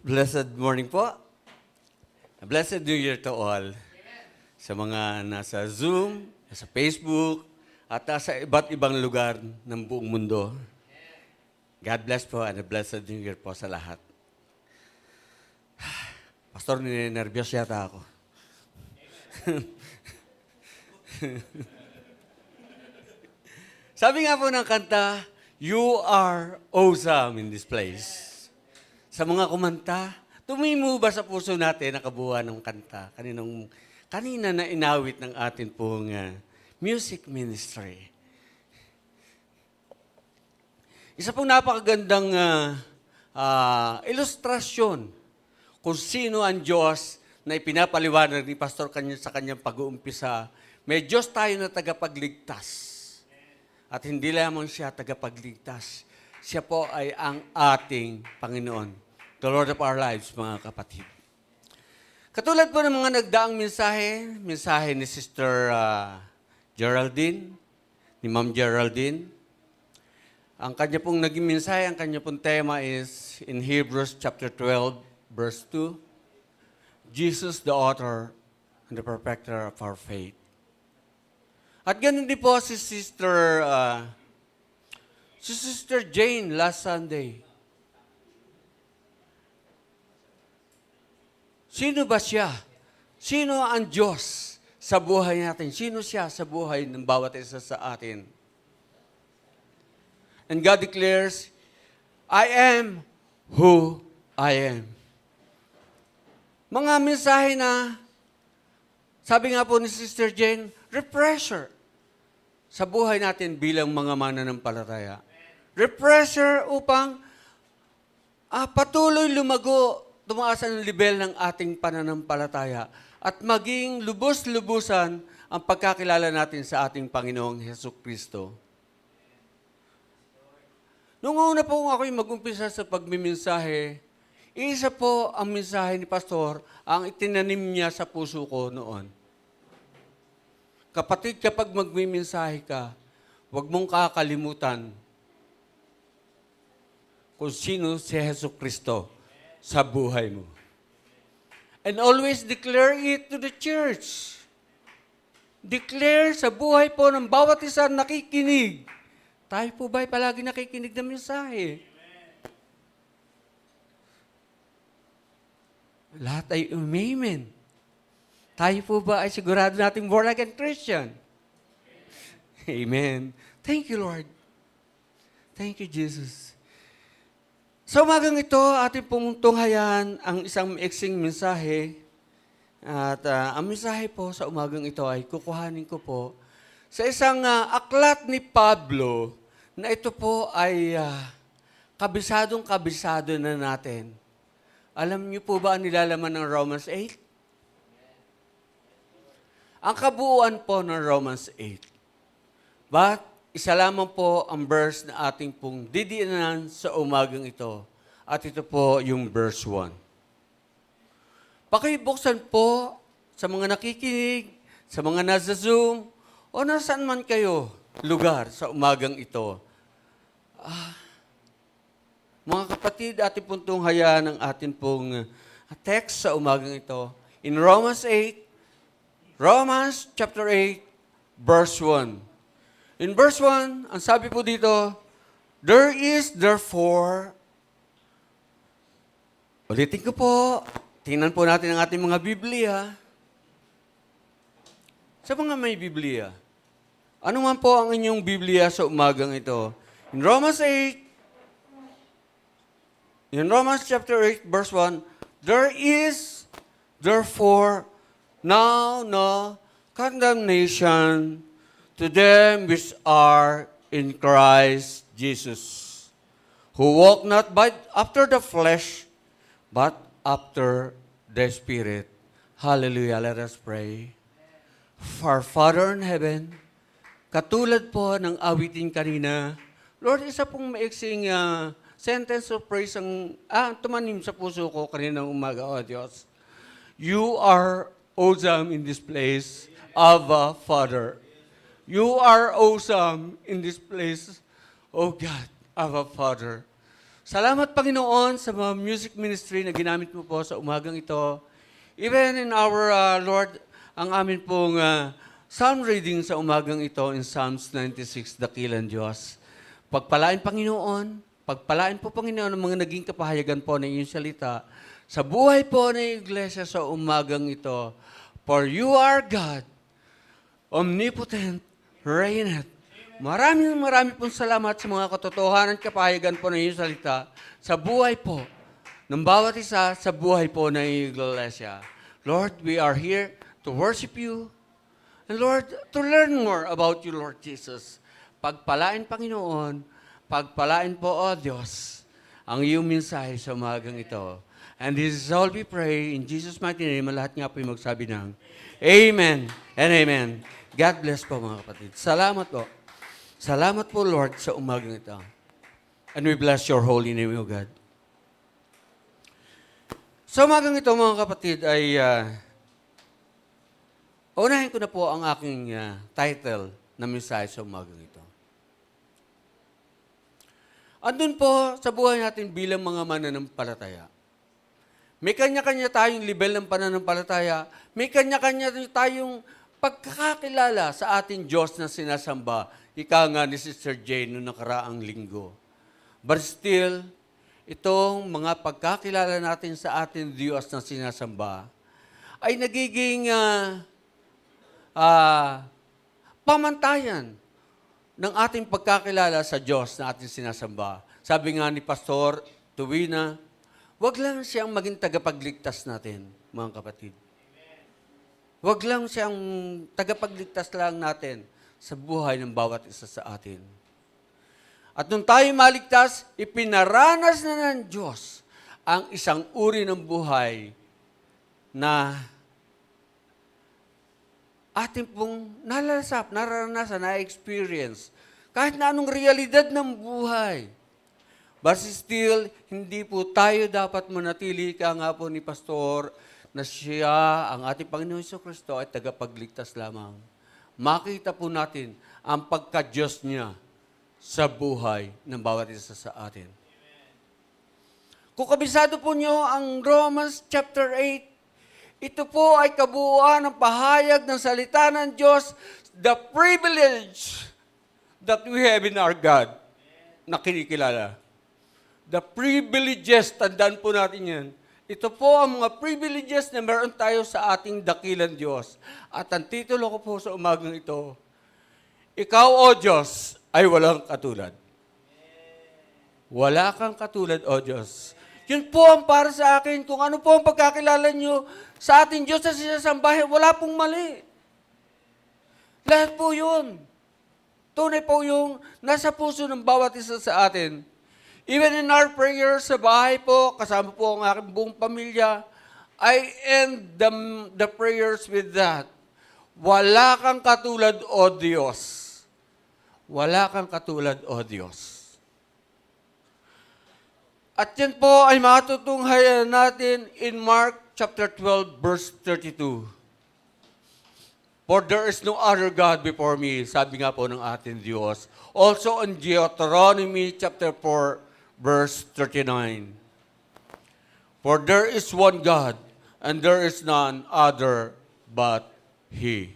Blessed morning po. Blessed New Year to all. Sa mga nasa Zoom, nasa Facebook, at nasa iba't ibang lugar ng buong mundo. God bless po and a blessed New Year po sa lahat. Pastor, ninervyos yata ako. Sabi nga po ng kanta, you are awesome in this place. Sa mga kumanta, tumimo ba sa puso natin nakabuuan ng kanta? Kanina na inawit ng atin pong music ministry. Isa pong napakagandang ilustrasyon kung sino ang Diyos na ipinapaliwanag ni Pastor sa kanyang pag-uumpisa. May Diyos tayo na tagapagligtas. At hindi lamang siya tagapagligtas. Siya po ay ang ating Panginoon. The Lord of our lives, mga kapatid. Katulad po ng mga nagdaang mensahe ni Sister Geraldine, ni Ma'am Geraldine. Ang kanya pong naging mensahe, ang kanya pong tema is in Hebrews chapter 12, verse 2, Jesus, the author and the perfecter of our faith. At ganun din po si Sister Jane last Sunday. Sino ba siya? Sino ang Diyos sa buhay natin? Sino siya sa buhay ng bawat isa sa atin? And God declares, I am who I am. Mga mensahe na, sabi nga po ni Sister Jane, refresher sa buhay natin bilang mga mananampalataya. Refresher upang patuloy lumago, tumaas ang level ng ating pananampalataya at maging lubos-lubusan ang pagkakilala natin sa ating Panginoong Hesukristo. Noong una po ako'y mag-umpisa sa pagmimensahe, isa po ang mensahe ni Pastor ang itinanim niya sa puso ko noon. Kapatid, kapag magmimensahe ka, huwag mong kakalimutan kung sino si Hesukristo sa buhay mo. And always declare it to the church. Declare sa buhay po ng bawat isa nakikinig. Tayo po ba'y palagi nakikinig ng mensahe? Lahat ay amen. Tayo po ba ay sigurado nating born again Christian? Amen. Thank you, Lord. Thank you, Jesus. Sa umagang ito, ating pong tunghayan ang isang maiksing mensahe. At ang mensahe po sa umagang ito ay kukuhanin ko po sa isang aklat ni Pablo na ito po ay kabisadong-kabisado na natin. Alam niyo po ba ang nilalaman ng Romans 8? Ang kabuuan po ng Romans 8. But isa lamang po ang verse na ating pong didiinan sa umagang ito. At ito po yung verse 1. Pakibuksan po sa mga nakikinig, sa mga nasa Zoom, o nasaan man kayo lugar sa umagang ito. Mga kapatid, ating pong tunghayan ang ating pong text sa umagang ito. In Romans chapter 8, verse 1. In verse 1, ang sabi po dito, there is therefore, ulitin ko po, tingnan po natin ang ating mga Biblia. Sa mga may Biblia, ano man po ang inyong Biblia sa umagang ito? In Romans chapter 8, verse 1, there is therefore now no condemnation to them which are in Christ Jesus, who walk not after the flesh, but after the Spirit. Hallelujah. Let us pray. Our Father in heaven, katulad po ng awitin kanina, Lord, isa pong maiksing sentence of praise ang tumanim sa puso ko kaninang umaga, O Diyos. You are awesome in this place, Abba, Father. You are awesome in this place, O God, Abba, Father. Salamat, Panginoon, sa mga music ministry na ginamit mo po sa umagang ito. Even in our, Lord, ang amin pong psalm reading sa umagang ito in Psalms 96, Dakilang Diyos. Pagpalain, Panginoon, pagpalain po, Panginoon, ang mga naging kapahayagan po ng iyong salita sa buhay po ng iglesia sa umagang ito. For you are God, omnipotent, reigneth. Maraming pong salamat sa mga katotohanan at kapahayagan po ng iyong salita sa buhay po ng bawat isa sa buhay po ng iglesia. Lord, we are here to worship you. And Lord, to learn more about you, Lord Jesus. Pagpalain, Panginoon, pagpalain po, O Diyos, ang iyong mensahe sa umagang ito. And this is all we pray in Jesus' mighty name. Lahat nga po yung magsabi ng Amen and Amen. God bless po, mga kapatid. Salamat po. Salamat po, Lord, sa umagang ito. And we bless your holy name, O God. Sa umagang ito, mga kapatid, ay unahin ko na po ang aking title na mensahe sa umagang ito. Andun po sa buhay natin bilang mga mananampalataya. May kanya-kanya tayong level ng pananampalataya. May kanya-kanya tayong pagkakakilala sa ating Diyos na sinasamba. Ika nga ni Sister Jane noong nakaraang linggo. But still, itong mga pagkakilala natin sa ating Diyos na sinasamba ay nagiging pamantayan ng ating pagkakilala sa Diyos na ating sinasamba. Sabi nga ni Pastor Tuwina, wag lang siyang maging tagapagligtas natin, mga kapatid. Wag lang siyang tagapagligtas lang natin sa buhay ng bawat isa sa atin. At nung tayo maligtas, ipinaranas na ng Diyos ang isang uri ng buhay na ating pong nalalasap, naranasan, na-experience. Kahit na anong realidad ng buhay. But still, hindi po tayo dapat manatili, ka nga po ni Pastor, na siya, ang ating Panginoon Jesucristo, ay tagapagligtas lamang. Makita po natin ang pagka-Diyos niya sa buhay ng bawat isa sa atin. Kung kabisado po niyo ang Romans chapter 8, ito po ay kabuuan ng pahayag ng salita ng Diyos, the privilege that we have in our God na kinikilala. The privileges, tandaan po natin yan. Ito po ang mga privileges na meron tayo sa ating dakilang Diyos. At ang titulo ko po sa umagang ito, Ikaw, O Diyos, ay walang katulad. Wala kang katulad, O Diyos. Yun po ang para sa akin. Kung ano po ang pagkakilala nyo sa ating Diyos na sinasambahin, wala pong mali. Lahat po yun. Tunay po yung nasa puso ng bawat isa sa atin. Even in our prayers sa bahay po, kasama po ang aking buong pamilya, I end the prayers with that. Wala kang katulad, O Diyos. Wala kang katulad, O Diyos. At yan po ay matutunghayan natin in Mark chapter 12, verse 32. For there is no other God before me, sabi nga po ng ating Diyos. Also in Deuteronomy chapter 4, verse 39. For there is one God, and there is none other but He.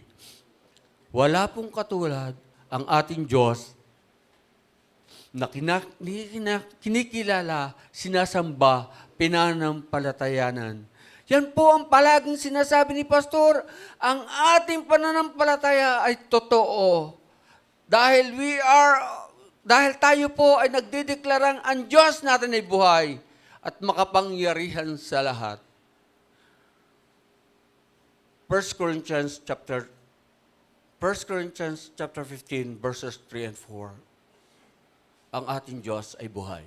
Wala pong katulad ang ating Diyos na kinikilala, sinasamba, pinanampalatayanan. Yan po ang palaging sinasabi ni Pastor, ang ating pananampalataya ay totoo. Dahil tayo po ay nagdideklarang ang Diyos natin ay buhay at makapangyarihan sa lahat. 1 Corinthians chapter 15 verses 3 and 4. Ang ating Diyos ay buhay.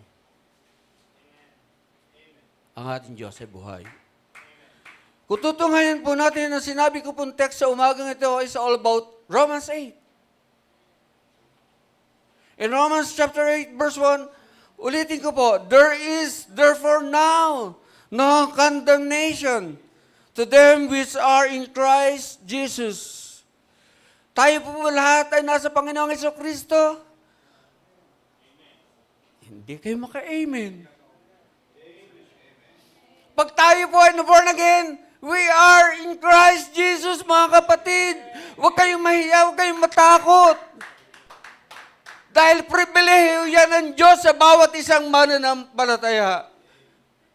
Ang ating Diyos ay buhay. Kung tutunghayan po natin ang sinabi ko pong text sa umagang ito is all about Romans 8. In Romans chapter 8 verse 1, ulitin ko po, there is therefore now no condemnation to them which are in Christ Jesus. Tayo po lahat ay nasa Panginoong Jesucristo. hindi kayo maka-amen. Pag tayo po ay born again, we are in Christ Jesus, mga kapatid. Huwag kayong mahiya, huwag kayong matakot. Dahil pribilehiyo yan ng Diyos sa bawat isang mananampalataya.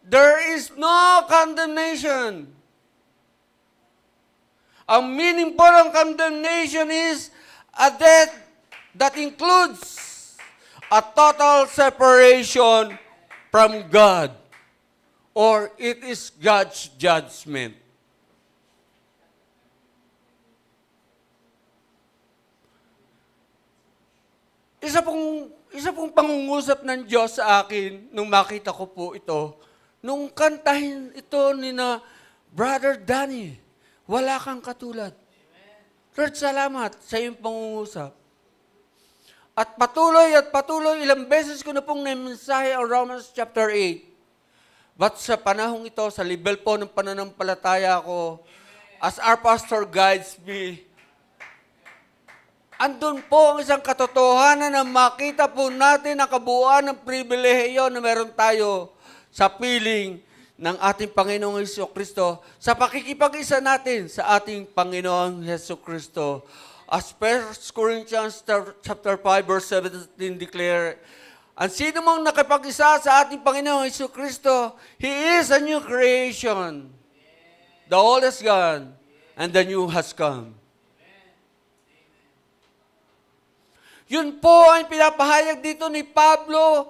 There is no condemnation. Ang meaning po ng condemnation is a death that includes a total separation from God, or it is God's judgment. Isa pong pangungusap ng Diyos sa akin nung makita ko po ito, nung kantahin ito ni na Brother Danny, wala kang katulad. Lord, salamat sa iyong pangungusap. At patuloy, ilang beses ko na pong namensahe ang Romans chapter 8. But sa panahong ito, sa level po ng pananampalataya ko, as our pastor guides me, andun po ang isang katotohanan na makita po natin ang kabuuan ng pribilehiyo na meron tayo sa piling ng ating Panginoong Jesucristo, sa pakikipag-isa natin sa ating Panginoong Jesucristo. As 1 Corinthians chapter 5 verse 17 declare, ang sino mong nakipag-isa sa ating Panginoong Jesucristo, He is a new creation. The old is gone, and the new has come. Yun po ang pinapahayag dito ni Pablo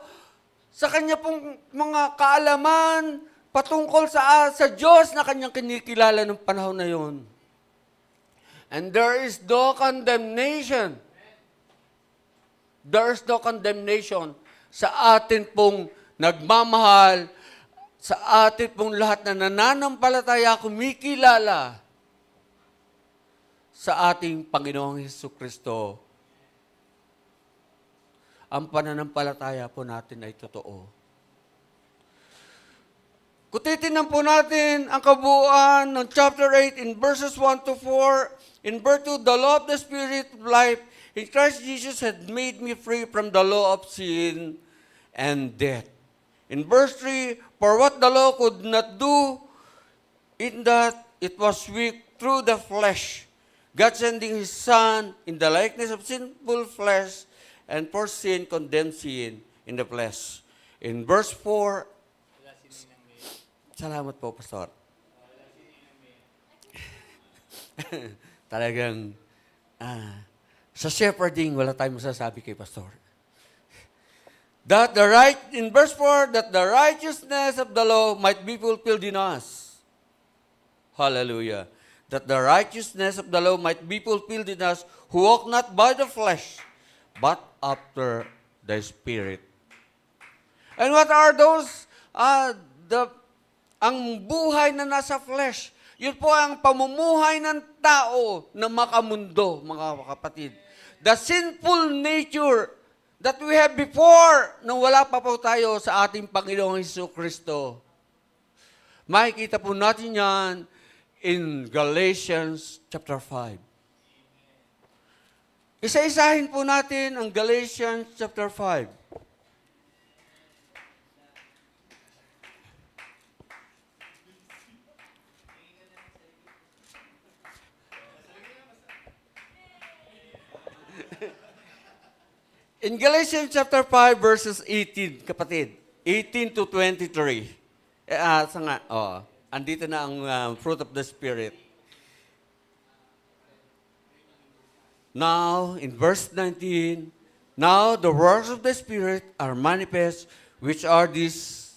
sa kanya pong mga kaalaman patungkol sa Diyos na kanyang kinikilala ng panahon na yun. And there is no condemnation. There is no condemnation sa atin pong nagmamahal, sa atin pong lahat na nananampalataya, kumikilala sa ating Panginoong Jesucristo. Ang pananampalataya po natin ay totoo. Kung titignan po natin ang kabuuan ng chapter 8 in verses 1 to 4, in verse 2, the law of the Spirit of life in Christ Jesus had made me free from the law of sin and death. In verse 3, for what the law could not do, in that it was weak through the flesh, God sending His Son in the likeness of sinful flesh, and for sin, condemned sin in the flesh. In verse 4, salamat po, Pastor. Talagang, sa shepherding, wala tayong masasabi kay Pastor. In verse 4, that the righteousness of the law might be fulfilled in us. Hallelujah. That the righteousness of the law might be fulfilled in us, who walk not by the flesh, but after the Spirit. And what are those? Ang buhay na nasa flesh. Yun po ang pamumuhay ng tao na makamundo, mga kapatid. The sinful nature that we have before nung wala pa po tayo sa ating Panginoong Jesucristo. Makikita po natin yan in Galatians chapter 5. Isa-isahin po natin ang Galatians chapter 5. In Galatians chapter 5 verses 18, kapatid, 18 to 23. Andito na ang fruit of the Spirit. Now, in verse 19, now the works of the Spirit are manifest, which are these.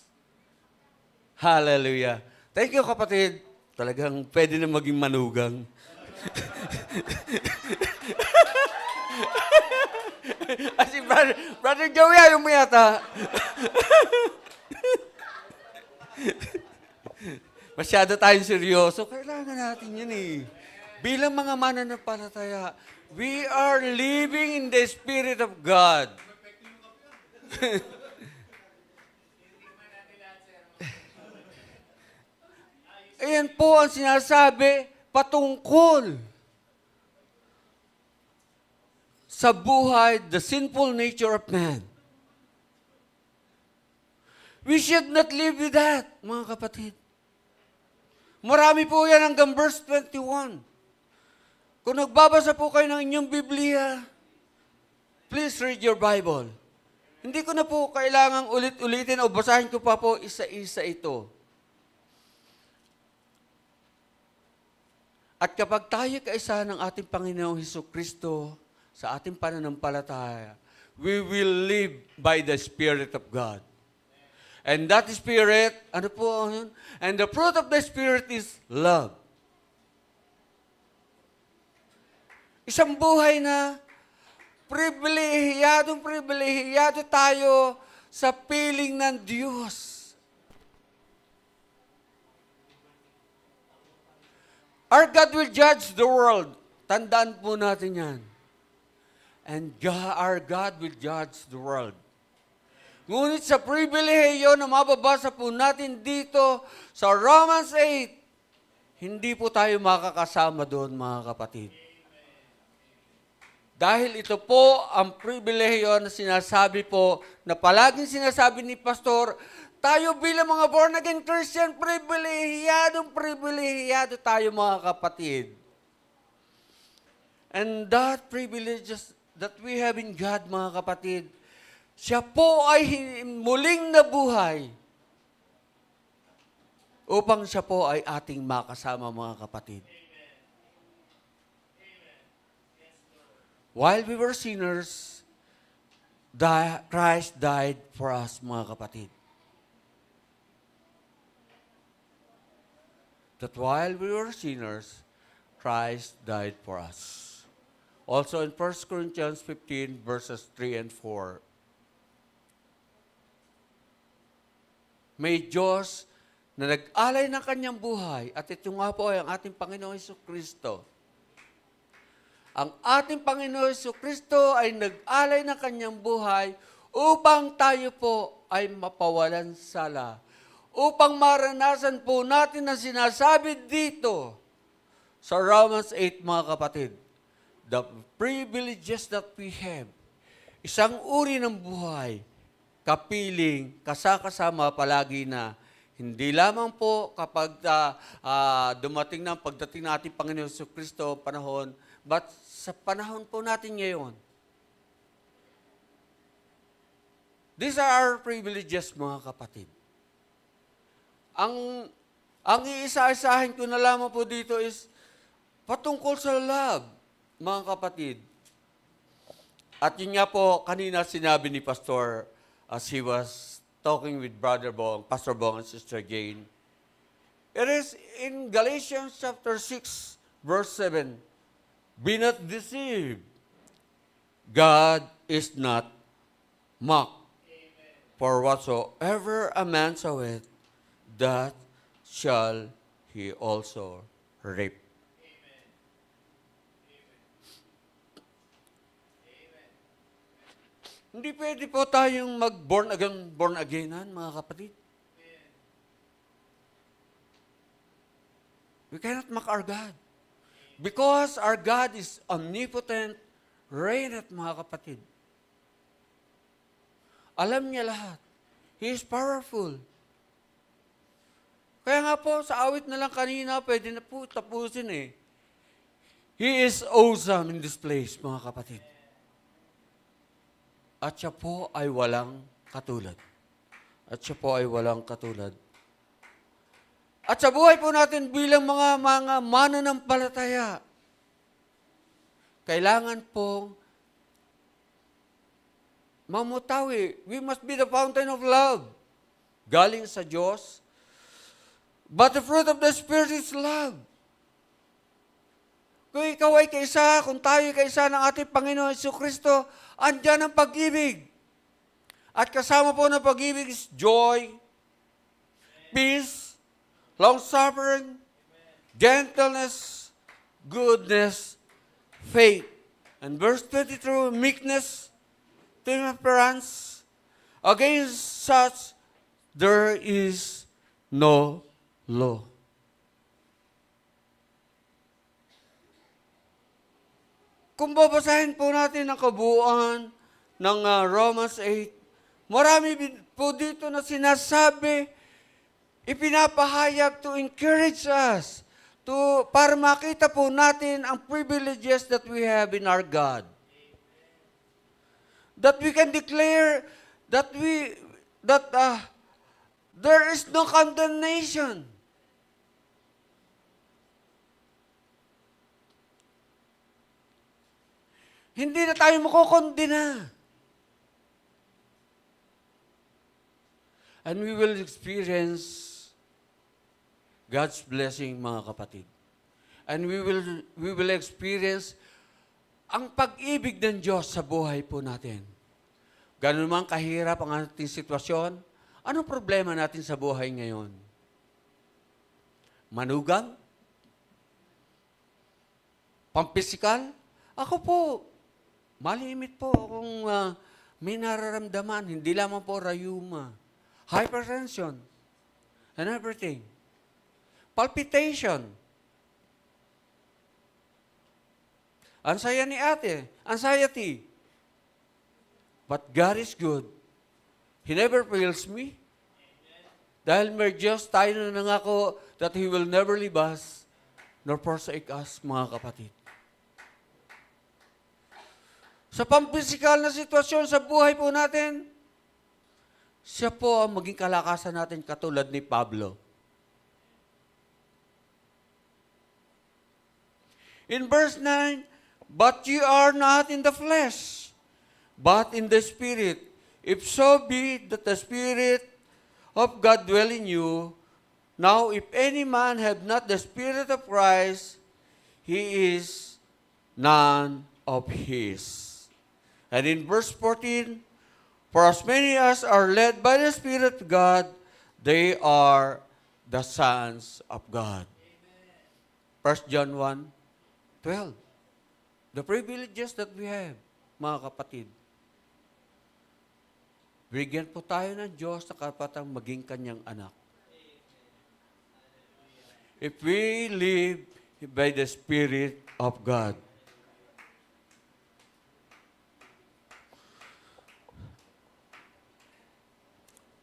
Hallelujah. Thank you, kapatid. Talagang pwede na maging manugang. As in, Brother Joey, ayaw mo yata. Masyado tayong seryoso. Kailangan natin yan eh. Bilang mga mananampalataya, we are living in the Spirit of God. Ayan po ang sinasabi patungkol sa buhay, the sinful nature of man. We should not live with that, mga kapatid. Marami po yan hanggang verse 21. Kung nagbabasa po kayo ng inyong Biblia, please read your Bible. Hindi ko na po kailangang ulit-ulitin o basahin ko pa po isa-isa ito. At kapag tayo kaisa ng ating Panginoong Hesukristo sa ating pananampalataya, we will live by the Spirit of God. And that Spirit, ano po yun? And the fruit of the Spirit is love. Isang buhay na pribilehiyado tayo sa piling ng Diyos. Our God will judge the world. Tandaan po natin yan. And our God will judge the world. Ngunit sa pribilehiyo na mababasa po natin dito sa Romans 8, hindi po tayo makakasama doon, mga kapatid. Dahil ito po ang pribilehiyo na sinasabi po, na palaging sinasabi ni Pastor, tayo bilang mga born-again Christian, pribilehiyado tayo, mga kapatid. And that privileges that we have in God, mga kapatid, siya po ay muling nabuhay upang siya po ay ating makasama, mga kapatid. While we were sinners, Christ died for us, mga kapatid. That while we were sinners, Christ died for us. Also in 1 Corinthians 15, verses 3 and 4, may Diyos na nag-alay ng kanyang buhay, at ito nga po ay ang ating Panginoong Hesukristo. Ang ating Panginoong Hesukristo ay nag-alay ng kanyang buhay upang tayo po ay mapawalan sala. Upang maranasan po natin ang sinasabi dito sa Romans 8, mga kapatid. The privileges that we have. Isang uri ng buhay, kapiling, kasakasama palagi na hindi lamang po kapag dumating na ang pagdating ng ating Panginoon Jesucristo panahon, but sa panahon po natin ngayon. These are our privileges, mga kapatid. Ang iisa-isahin ko na lamang po dito is patungkol sa love, mga kapatid. At yun nga po, kanina sinabi ni Pastor as he was talking with Brother Bong, Pastor Bong and Sister Jane. It is in Galatians chapter 6, verse 7. Be not deceived. God is not mocked. For whatsoever a man soweth, that shall he also reap. Hindi pwede po tayong mag-born again, mga kapatid. We cannot mock our God. Because our God is omnipotent, reigneth, mga kapatid. Alam niya lahat. He is powerful. Kaya nga po, sa awit na lang kanina, pwede na po tapusin eh. He is awesome in this place, mga kapatid. At siya po ay walang katulad. At siya po ay walang katulad. At sa buhay po natin bilang mga mananampalataya, kailangan pong mamutawi. We must be the fountain of love. Galing sa Diyos. But the fruit of the Spirit is love. Kung ikaw ay kaisa, kung tayo ay kaisa ng ating Panginoon Jesucristo, andyan ang pag-ibig. At kasama po ng pag-ibig is joy, peace, long-suffering, gentleness, goodness, faith. And verse 22, meekness, temperance. Against such, there is no law. Kung babasahin po natin ang kabuuan ng Romans 8, marami po dito na sinasabi, ipinapahayag to encourage us, para makita po natin ang privileges that we have in our God. That we can declare that there is no condemnation. Hindi na tayo makukondena. And we will experience God's blessing, mga kapatid. And we will experience ang pag-ibig ng Diyos sa buhay po natin. Ganun man kahirap ang ating sitwasyon, anong problema natin sa buhay ngayon? Manugang? Pampisikal? Ako po, malimit po akong may nararamdaman, hindi lamang po rayuma. Hypertension and everything. Palpitation. Anxiety. But God is good. He never fails me. Dahil may Diyos, tayo na nangako that He will never leave us nor forsake us, mga kapatid. Sa pampisikal na sitwasyon sa buhay po natin, siya po ang maging kalakasan natin katulad ni Pablo. In verse 9, but you are not in the flesh, but in the Spirit. If so be that the Spirit of God dwell in you. Now, if any man have not the Spirit of Christ, he is none of his. And in verse 14, for as many as are led by the Spirit of God, they are the sons of God. 1 John 1:12. The privileges that we have, mga kapatid. Bigyan po tayo ng Diyos na karapatang maging kanyang anak. If we live by the Spirit of God.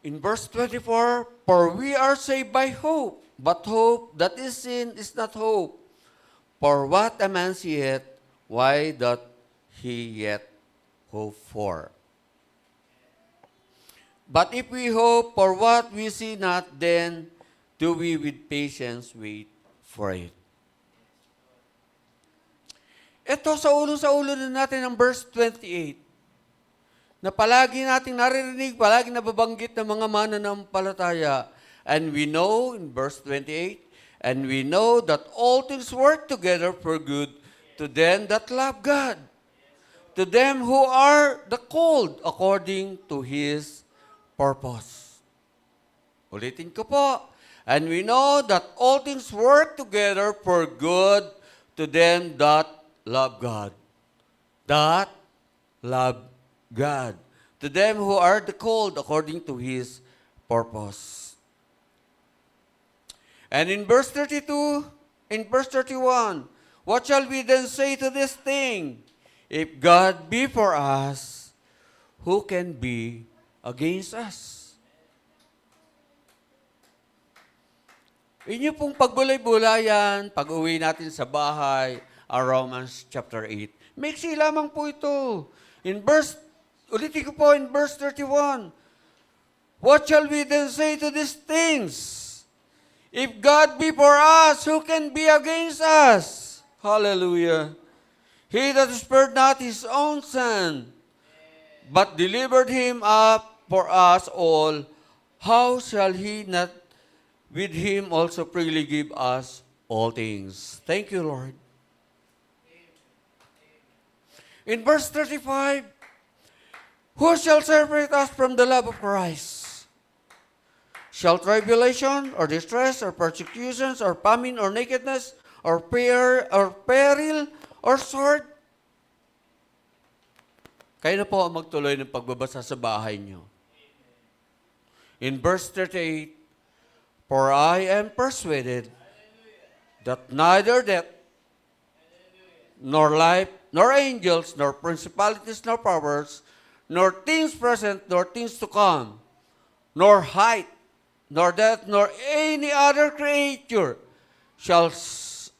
In verse 24, for we are saved by hope, but hope that is seen is not hope. For what a man seeth, why doth he yet hope for? But if we hope for what we see not, then do we with patience wait for it. Ito sa ulo na natin ang verse 28. Na palagi nating naririnig, palagi nababanggit ng mga mananampalataya. And we know, in verse 28, and we know that all things work together for good to them that love God, to them who are the called according to His purpose. Ulitin ko po. And we know that all things work together for good to them that love God. That love God. To them who are the called according to His purpose. And in verse 32, in verse 31, what shall we then say to this thing? If God be for us, who can be against us? Inyo pong pagbulay-bulayan, pag-uwi natin sa bahay, Romans chapter 8. Maiksi lamang po ito. Ulitin ko po in verse 31. What shall we then say to these things? If God be for us, who can be against us? Hallelujah. He that spared not His own Son, but delivered Him up for us all, how shall He not with Him also freely give us all things? Thank you, Lord. In verse 35, who shall separate us from the love of Christ? Shall tribulation, or distress, or persecutions, or famine, or nakedness, or fear, or peril, or sword? Kayo na po ang magtuloy ng pagbabasa sa bahay niyo. In verse 38, for I am persuaded that neither death, nor life, nor angels, nor principalities, nor powers, nor things present, nor things to come, nor height, nor depth, nor any other creature shall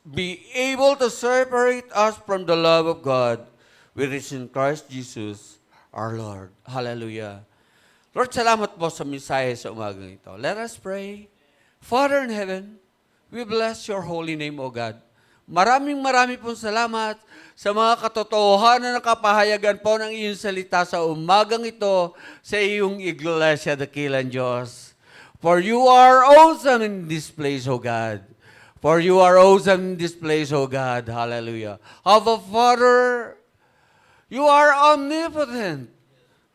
be able to separate us from the love of God, which is in Christ Jesus, our Lord. Hallelujah. Lord, salamat po sa mensahe sa umagang ito. Let us pray. Father in heaven, we bless your holy name, O God. Maraming pong salamat sa mga katotohanan na kapahayagan po ng iyong salita sa umagang ito sa iyong iglesia, dakilang Diyos. For you are awesome in this place, O God. For you are awesome in this place, O God. Hallelujah. Abba, Father, you are omnipotent.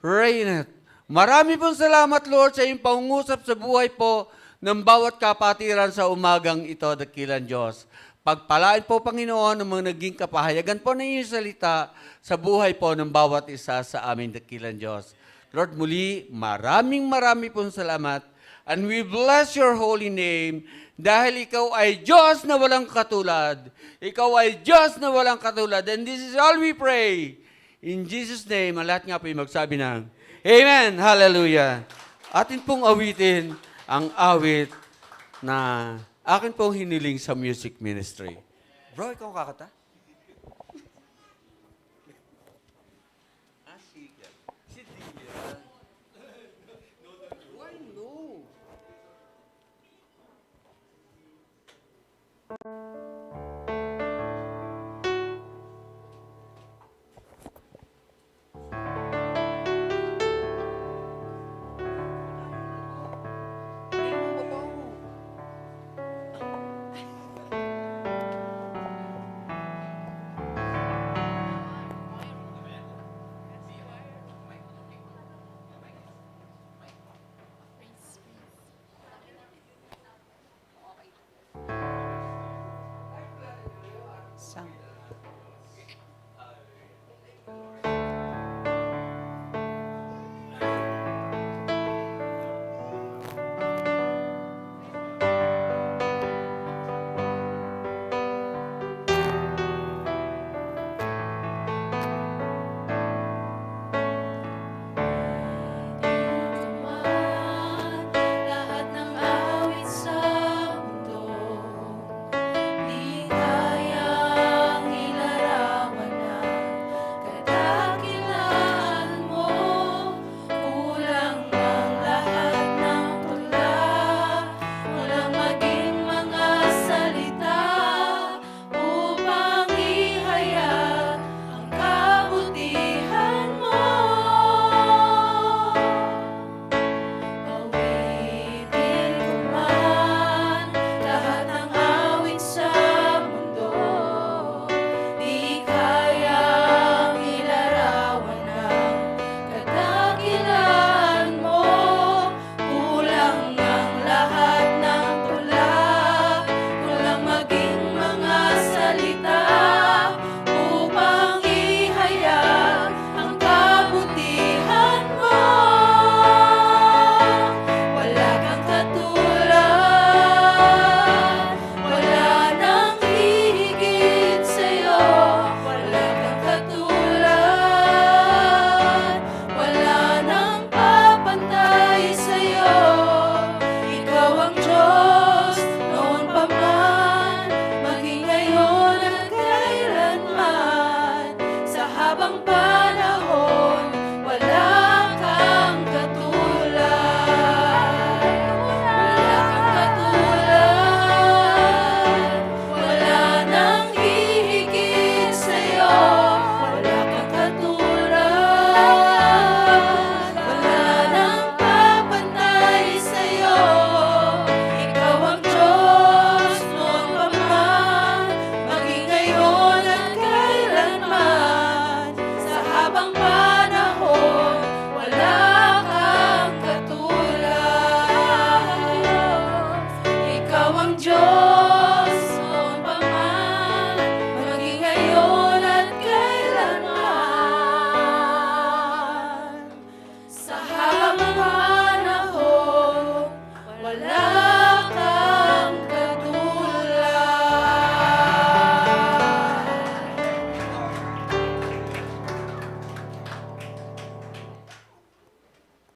Reigneth. Marami pong salamat, Lord, sa iyong pangungusap sa buhay po ng bawat kapatiran sa umagang ito, dakilang Diyos. Pagpalain po, Panginoon, ng mga naging kapahayagan po ng iyong salita sa buhay po ng bawat isa sa amin, dakilang Diyos. Lord, muli, marami pong salamat. And we bless your holy name dahil ikaw ay Diyos na walang katulad. Ikaw ay Diyos na walang katulad. And this is all we pray. In Jesus' name, ang lahat nga po yung magsabi ng Amen! Hallelujah! Atin pong awitin ang awit na akin pong hiniling sa music ministry. Bro, ikaw kakata?